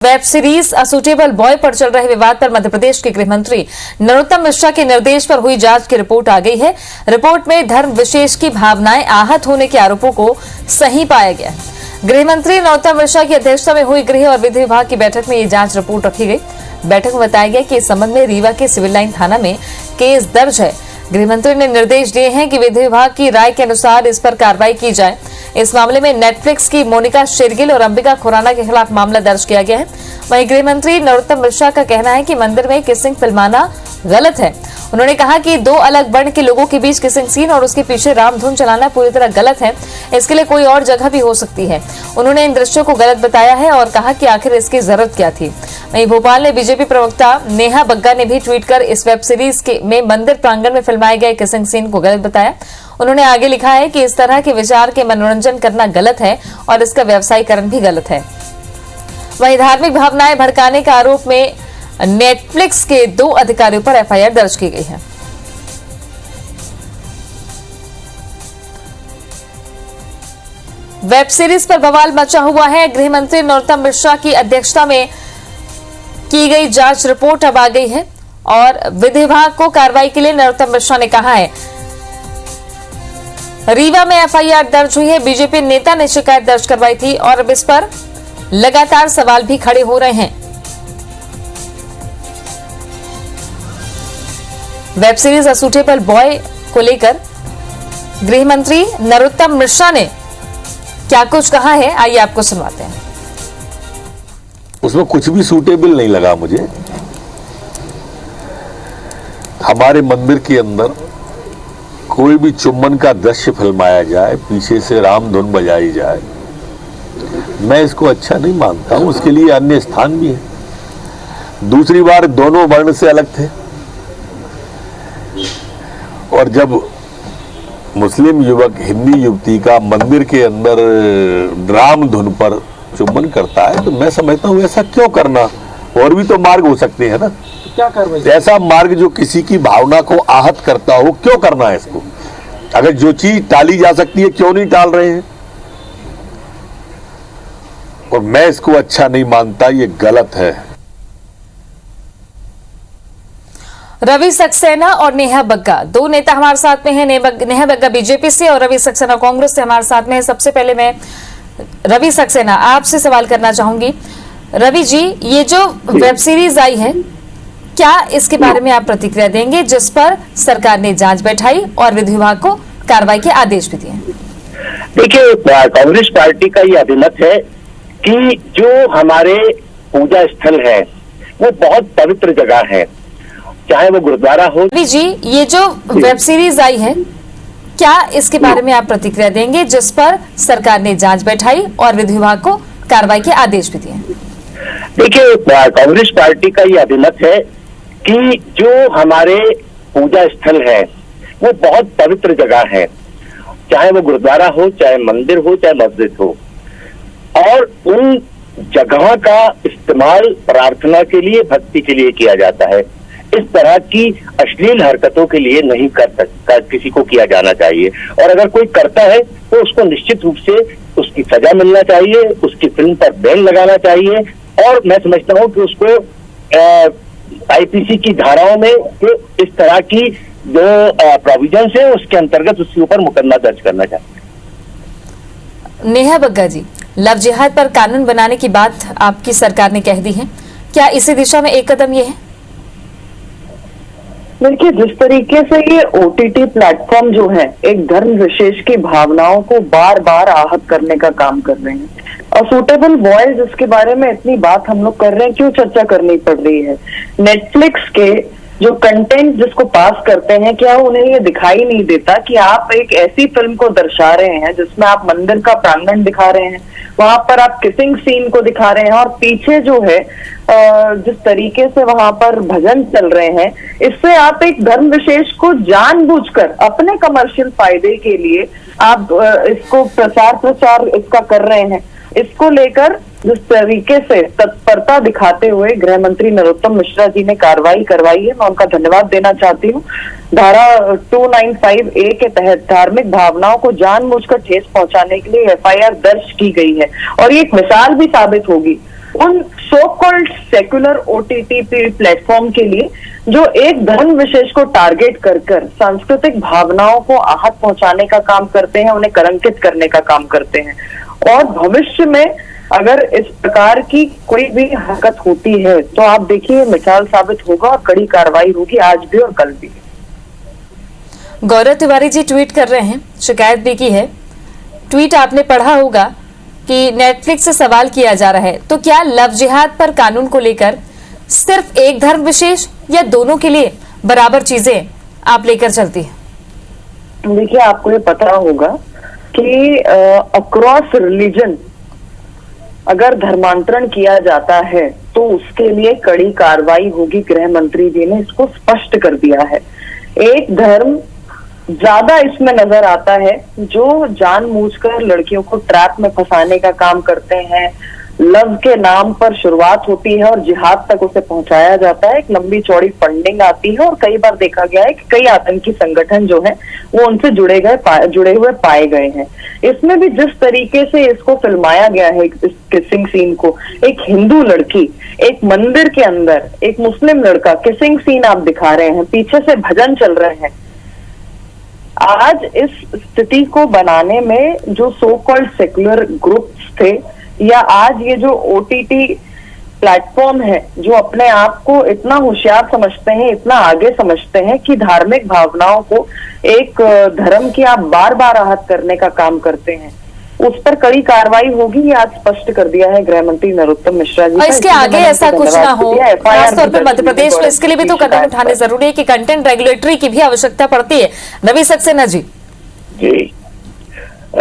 Web series a suitable boy पर चल रहे विवाद पर मध्य प्रदेश के गृह मंत्री नरोत्तम मिश्रा के निर्देश पर हुई जांच की रिपोर्ट आ गई है। रिपोर्ट में धर्म विशेष की भावनाएं आहत होने के आरोपों को सही पाया गया। गृह मंत्री नरोत्तम मिश्रा की अध्यक्षता में हुई गृह और विधि विभाग की बैठक में ये जांच रिपोर्ट रखी गई। बैठक में बताया गया कि इस संबंध में रीवा के सिविल लाइन थाना में केस दर्ज है। गृह मंत्री ने निर्देश दिए हैं कि विधि विभाग की राय के अनुसार इस पर कार्रवाई की जाए। इस मामले में नेटफ्लिक्स की मोनिका शेरगिल और अंबिका खुराना के खिलाफ मामला दर्ज किया गया है। वहीं गृह मंत्री नरोत्तम मिश्रा का कहना है कि मंदिर में किसिंग फिल्माना गलत है। उन्होंने कहा कि दो अलग वर्ण के लोगों के बीच किसिंग सीन और उसके पीछे रामधुन चलाना पूरी तरह गलत है। इसके लिए कोई और जगह भी हो सकती है। उन्होंने इन दृश्यों को गलत बताया है और कहा कि आखिर इसकी जरूरत क्या थी। वहीं भोपाल में बीजेपी प्रवक्ता नेहा बग्गा ने भी ट्वीट कर इस वेब सीरीज में मंदिर प्रांगण में फिल्माए गए किसिंग सीन को गलत बताया। उन्होंने आगे लिखा है कि इस तरह के विचार के मनोरंजन करना गलत है और इसका व्यवसायीकरण भी गलत है। वहीं धार्मिक भावनाएं भड़काने के आरोप में नेटफ्लिक्स के 2 अधिकारियों पर एफआईआर दर्ज की गई है। वेब सीरीज पर बवाल मचा हुआ है। गृह मंत्री नरोत्तम मिश्रा की अध्यक्षता में की गई जांच रिपोर्ट अब आ गई है और विधि विभाग को कार्रवाई के लिए नरोत्तम मिश्रा ने कहा है। रीवा में एफआईआर दर्ज हुई है। बीजेपी नेता ने शिकायत दर्ज करवाई थी और अब इस पर लगातार सवाल भी खड़े हो रहे हैं। Web series a suitable boy को लेकर गृह मंत्री नरोत्तम मिश्रा ने क्या कुछ कहा है, आइए आपको सुनवाते हैं। उसमें कुछ भी सूटेबल नहीं लगा मुझे। हमारे मंदिर के अंदर कोई भी चुम्बन का दृश्य फिल्माया जाए, पीछे से रामधुन बजाई जाए, मैं इसको अच्छा नहीं मानता हूं। उसके लिए अन्य स्थान भी है। दूसरी बार दोनों वर्ण से अलग थे और जब मुस्लिम युवक हिंदी युवती का मंदिर के अंदर रामधुन पर चुम्बन करता है तो मैं समझता हूं ऐसा क्यों करना। और भी तो मार्ग हो सकते हैं ना। क्या कार्रवाई? ऐसा मार्ग जो किसी की भावना को आहत करता हो, क्यों करना है इसको? अगर जो चीज टाली जा सकती है क्यों नहीं टाल रहे हैं? और मैं इसको अच्छा नहीं मानता, ये गलत है। रवि सक्सेना और नेहा बग्गा 2 नेता हमारे साथ में हैं। नेहा बग्गा बीजेपी से और रवि सक्सेना कांग्रेस से हमारे साथ में है। सबसे पहले मैं रवि सक्सेना आपसे सवाल करना चाहूंगी। रवि जी, ये जो वेब सीरीज आई है, क्या इसके बारे में आप प्रतिक्रिया देंगे जिस पर सरकार ने जांच बैठाई और विधि विभाग को कार्रवाई के आदेश भी दिए? देखिए, कांग्रेस पार्टी का ये अभिमत है कि जो हमारे पूजा स्थल है वो बहुत पवित्र जगह है, चाहे वो गुरुद्वारा हो। रवि जी, ये जो वेब सीरीज आई है, क्या इसके बारे में आप प्रतिक्रिया देंगे जिस पर सरकार ने जांच बैठाई और विधि विभाग को कार्रवाई के आदेश भी दिए? देखिए, कांग्रेस पार्टी का ये अभिमत है कि जो हमारे पूजा स्थल है वो बहुत पवित्र जगह है, चाहे वो गुरुद्वारा हो, चाहे मंदिर हो, चाहे मस्जिद हो, और उन जगहों का इस्तेमाल प्रार्थना के लिए, भक्ति के लिए किया जाता है। इस तरह की अश्लील हरकतों के लिए नहीं कर सकता, किसी को किया जाना चाहिए। और अगर कोई करता है तो उसको निश्चित रूप से उसकी सजा मिलना चाहिए, उसकी फिल्म पर बैन लगाना चाहिए। और मैं समझता हूं कि उसको आईपीसी की धाराओं में इस तरह की जो प्रोविजंस है उसके अंतर्गत उसके ऊपर मुकदमा दर्ज करना चाहिए। नेहा बग्गा जी, लव जिहाद पर कानून बनाने की बात आपकी सरकार ने कह दी है, क्या इसी दिशा में एक कदम ये है? देखिए, जिस तरीके से ये ओटीटी प्लेटफॉर्म जो है एक धर्म विशेष की भावनाओं को बार बार आहत करने का काम कर रहे हैं, और सूटेबल बॉयज इसके बारे में इतनी बात हम लोग कर रहे हैं, क्यों चर्चा करनी पड़ रही है? नेटफ्लिक्स के जो कंटेंट जिसको पास करते हैं, क्या उन्हें ये दिखाई नहीं देता कि आप एक ऐसी फिल्म को दर्शा रहे हैं जिसमें आप मंदिर का प्रांगण दिखा रहे हैं, वहां पर आप किसिंग सीन को दिखा रहे हैं, और पीछे जो है जिस तरीके से वहां पर भजन चल रहे हैं, इससे आप एक धर्म विशेष को जानबूझकर अपने कमर्शियल फायदे के लिए आप इसको प्रचार इसका कर रहे हैं। इसको लेकर जिस तरीके से तत्परता दिखाते हुए गृह मंत्री नरोत्तम मिश्रा जी ने कार्रवाई करवाई है, मैं उनका धन्यवाद देना चाहती हूँ। धारा 295A के तहत धार्मिक भावनाओं को जानबूझकर ठेस पहुंचाने के लिए एफआईआर दर्ज की गई है और ये एक मिसाल भी साबित होगी उन so called secular OTT platform के लिए जो एक धर्म विशेष को टारगेट कर सांस्कृतिक भावनाओं को आहत पहुंचाने का काम करते हैं, उन्हें कलंकित करने का काम करते हैं। और भविष्य में अगर इस प्रकार की कोई भी हरकत होती है तो आप देखिए मिसाल साबित होगा और कड़ी कार्रवाई होगी, आज भी और कल भी। गौरव तिवारी जी ट्वीट कर रहे हैं, शिकायत भी की है। ट्वीट आपने पढ़ा होगा कि नेटफ्लिक्स से सवाल किया जा रहा है, तो क्या लव जिहाद पर कानून को लेकर सिर्फ एक धर्म विशेष या दोनों के लिए बराबर चीजें आप लेकर चलती हैं? देखिए, आपको ये पता होगा कि अक्रॉस रिलीजन अगर धर्मांतरण किया जाता है तो उसके लिए कड़ी कार्रवाई होगी। गृह मंत्री जी ने इसको स्पष्ट कर दिया है। एक धर्म ज्यादा इसमें नजर आता है जो जानबूझकर लड़कियों को ट्रैप में फंसाने का काम करते हैं। लव के नाम पर शुरुआत होती है और जिहाद तक उसे पहुंचाया जाता है। एक लंबी चौड़ी फंडिंग आती है और कई बार देखा गया है कि कई आतंकी संगठन जो है वो उनसे जुड़े हुए पाए गए हैं। इसमें भी जिस तरीके से इसको फिल्माया गया है, इस किसिंग सीन को, एक हिंदू लड़की एक मंदिर के अंदर एक मुस्लिम लड़का किसिंग सीन आप दिखा रहे हैं, पीछे से भजन चल रहे हैं। आज इस स्थिति को बनाने में जो सो कॉल्ड सेक्युलर ग्रुप्स थे या आज ये जो ओटीटी प्लेटफॉर्म है जो अपने आप को इतना होशियार समझते हैं, इतना आगे समझते हैं कि धार्मिक भावनाओं को एक धर्म की आप बार बार आहत करने का काम करते हैं, उस पर कड़ी कार्रवाई होगी। ये आज स्पष्ट कर दिया है गृह मंत्री नरोत्तम मिश्रा जी। और इसके आगे ऐसा कुछ ना हो, खासतौर पर मध्य प्रदेश में, इसके लिए भी तो कदम उठाने जरूरी है कि कंटेंट रेगुलेटरी की भी आवश्यकता पड़ती है। रवि सक्सेना जी। जी,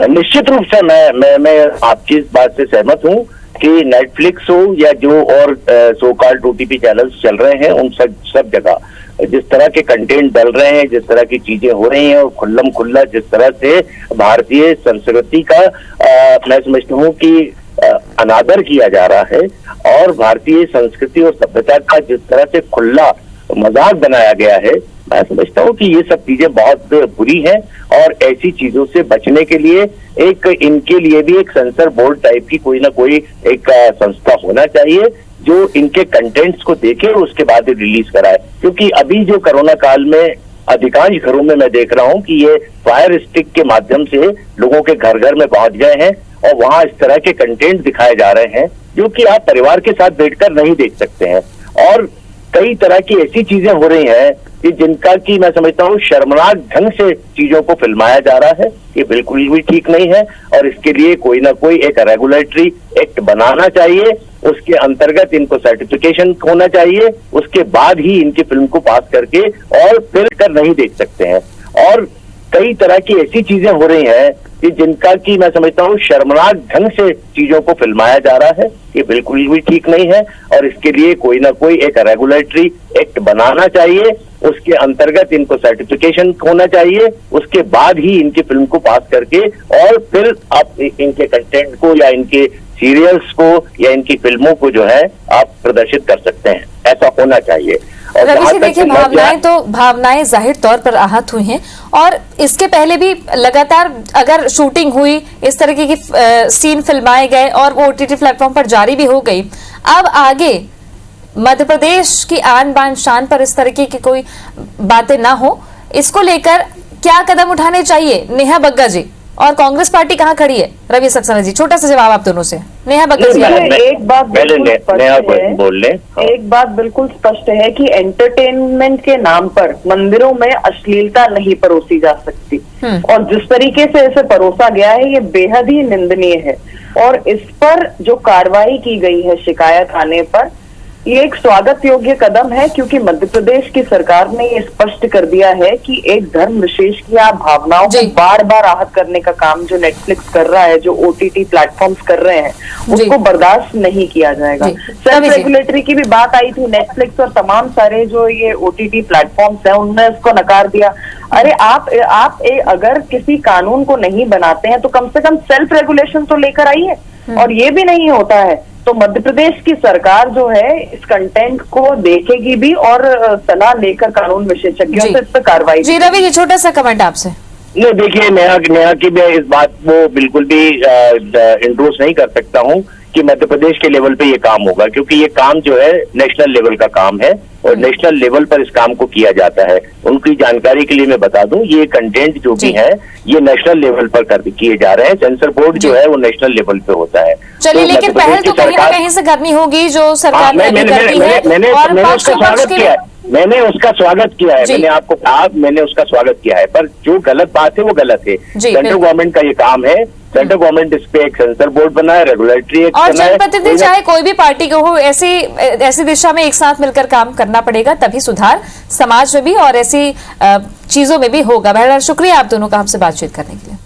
निश्चित रूप से मैं आपकी इस बात से सहमत हूँ कि नेटफ्लिक्स हो या जो और सो कॉल्ड ओटीटी चैनल्स चल रहे हैं, उन सब जगह जिस तरह के कंटेंट डल रहे हैं, जिस तरह की चीजें हो रही हैं और खुल्लम खुल्ला जिस तरह से भारतीय संस्कृति का मैं समझता हूँ कि अनादर किया जा रहा है और भारतीय संस्कृति और सभ्यता का जिस तरह से खुला मजाक बनाया गया है, मैं समझता हूँ कि ये सब चीजें बहुत बुरी हैं और ऐसी चीजों से बचने के लिए एक इनके लिए भी एक सेंसर बोर्ड टाइप की कोई ना कोई एक संस्था होना चाहिए जो इनके कंटेंट्स को देखे और उसके बाद रिलीज कराए। क्योंकि अभी जो कोरोना काल में अधिकांश घरों में मैं देख रहा हूँ कि ये फायर स्टिक के माध्यम से लोगों के घर घर में पहुंच गए हैं और वहां इस तरह के कंटेंट दिखाए जा रहे हैं जो कि आप परिवार के साथ बैठकर नहीं देख सकते हैं। और कई तरह की ऐसी चीजें हो रही हैं कि जिनका कि मैं समझता हूँ शर्मनाक ढंग से चीजों को फिल्माया जा रहा है। ये बिल्कुल भी ठीक नहीं है और इसके लिए कोई ना कोई एक रेगुलेटरी एक्ट बनाना चाहिए, उसके अंतर्गत इनको सर्टिफिकेशन होना चाहिए, उसके बाद ही इनकी फिल्म को पास करके और फिर कर नहीं देख सकते हैं। और कई तरह की ऐसी चीजें हो रही हैं कि जिनका कि मैं समझता हूँ शर्मनाक ढंग से चीजों को फिल्माया जा रहा है। ये बिल्कुल भी ठीक नहीं है और इसके लिए कोई ना कोई एक रेगुलेटरी एक्ट बनाना चाहिए, उसके अंतर्गत इनको सर्टिफिकेशन होना चाहिए, उसके बाद ही इनकी फिल्म को पास करके और फिर आप इनके कंटेंट को या इनके सीरियल्स को या इनकी फिल्मों को जो है आप प्रदर्शित कर सकते हैं। ऐसा होना चाहिए। रवि जी, देखिए, भावनाएं जाहिर तौर पर आहत हुई हैं और इसके पहले भी लगातार अगर शूटिंग हुई, इस तरीके की सीन फिल्माए गए और वो ओटीटी प्लेटफॉर्म पर जारी भी हो गई। अब आगे मध्य प्रदेश की आन बान शान पर इस तरीके की कोई बातें ना हो, इसको लेकर क्या कदम उठाने चाहिए? नेहा बग्गा जी और कांग्रेस पार्टी कहाँ खड़ी है? रवि सक्सेना जी, छोटा सा जवाब आप दोनों से। नेहा बग्गा जी। एक बात बिल्कुल स्पष्ट है कि एंटरटेनमेंट के नाम पर मंदिरों में अश्लीलता नहीं परोसी जा सकती और जिस तरीके से इसे परोसा गया है ये बेहद ही निंदनीय है। और इस पर जो कार्रवाई की गई है शिकायत आने पर, ये एक स्वागत योग्य कदम है क्योंकि मध्य प्रदेश की सरकार ने ये स्पष्ट कर दिया है कि एक धर्म विशेष की आप भावनाओं को बार बार आहत करने का काम जो नेटफ्लिक्स कर रहा है, जो ओटीटी प्लेटफॉर्म्स कर रहे हैं, उसको बर्दाश्त नहीं किया जाएगा। सेल्फ रेगुलेटरी की भी बात आई थी, नेटफ्लिक्स और तमाम सारे जो ये ओटीटी प्लेटफॉर्म्स हैं उनने इसको नकार दिया। अरे आप अगर किसी कानून को नहीं बनाते हैं तो कम से कम सेल्फ रेगुलेशन तो लेकर आइए, और ये भी नहीं होता है तो मध्य प्रदेश की सरकार जो है इस कंटेंट को देखेगी भी और सलाह लेकर कानून विशेषज्ञों से इस पर कार्रवाई। जी रवि जी, छोटा सा कमेंट आपसे। नहीं, देखिए, नेहा की मैं इस बात को बिल्कुल भी इंडोर्स नहीं कर सकता हूँ कि मध्य प्रदेश के लेवल पे ये काम होगा, क्योंकि ये काम जो है नेशनल लेवल का काम है और नेशनल लेवल पर इस काम को किया जाता है। उनकी जानकारी के लिए मैं बता दूं, ये कंटेंट जो भी है ये नेशनल लेवल पर किए जा रहे हैं। सेंसर बोर्ड जो है वो नेशनल लेवल पे होता है। चलिए, लेकिन पहल तो कहीं ना कहीं से करनी होगी जो सरकार ने अभी कर दी है। मैंने उसका स्वागत किया है, मैंने उसका स्वागत किया है, मैंने आपको कहा, मैंने उसका स्वागत किया है, पर जो गलत बात है वो गलत है। सेंट्रल गवर्नमेंट का ये काम है, सेंट्रल गवर्नमेंट इस पे एक सेंसर बोर्ड बनाए, रेगुलेटरी एक और जनप्रतिनिधि चाहे कोई भी पार्टी को हो, ऐसी दिशा में एक साथ मिलकर काम करना पड़ेगा, तभी सुधार समाज में भी और ऐसी चीजों में भी होगा। बहरहाल शुक्रिया आप दोनों का हमसे बातचीत करने के लिए।